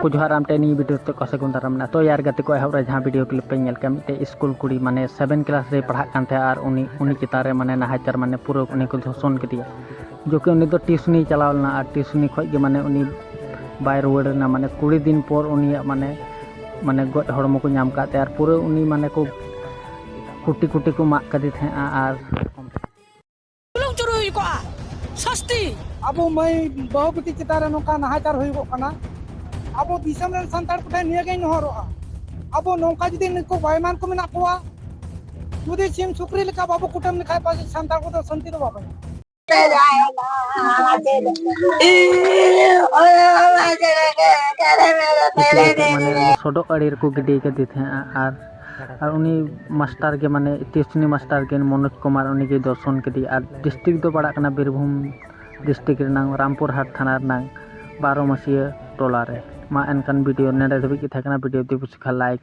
को जोहार आमटे नी वीडियो तो कसे को दारामना तो यार गति को एहब जहाँ वीडियो क्लिप पे नेल के मिटे स्कूल कुड़ी माने 7 क्लास रे पढ़ा कान थे और उनी चितान रे माने नाहाचार माने पूरा उनी को धोसन कदिया जो कि उनी तो ट्यूशनी चलावलना और ट्यूशनी खoj के माने उनी बाय रुवाड़ना माने 20 दिन पर उनी माने गज हड़मो को नाम काते और पूरा उनी माने को कुटी कुटी को माग कदी थे और सस्ती अब मैं बहुपति चितारे नौका नाहाचार हो अब दिसम रे संतार को निया गई नहरोआ अब नौका जदी निको बायमान को मेना कोआ जुदी सिम सुकरी लेका बाबू कुटम लिखाय पास संतार को तो शांति दो बाबा माने सडक अड़ी को गिडी कदी थे और उनी मास्टर के माने ट्यूशनी मास्टर के मनोज कुमार उनी के दर्शन कदी और डिस्ट्रिक्ट दो पड़ा कना बीरभूम डिस्ट्रिक्ट रनांग रामपुर हाट थाना रनांग 12 मसिया टोला रे मा एनकान वीडियो नेडे धबी के थाकना वीडियो दी पुछखा लाइक